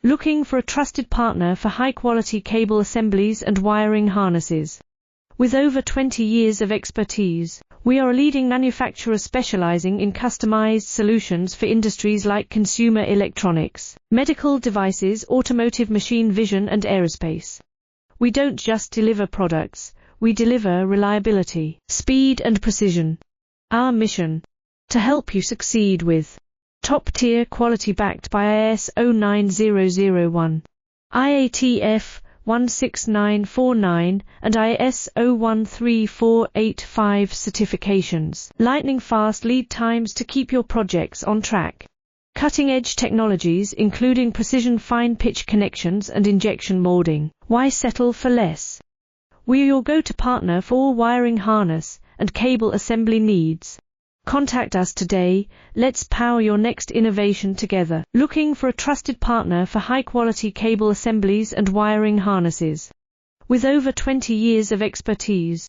Looking for a trusted partner for high-quality cable assemblies and wiring harnesses. With over 20 years of expertise, we are a leading manufacturer specializing in customized solutions for industries like consumer electronics, medical devices, automotive, machine vision, and aerospace. We don't just deliver products, we deliver reliability, speed, and precision. Our mission: to help you succeed with top-tier quality backed by ISO 9001, IATF 16949 and ISO 13485 certifications. Lightning-fast lead times to keep your projects on track. Cutting-edge technologies including precision fine-pitch connections and injection molding. Why settle for less? We are your go-to partner for all wiring harness and cable assembly needs. Contact us today. Let's power your next innovation together. Looking for a trusted partner for high-quality cable assemblies and wiring harnesses. With over 20 years of expertise,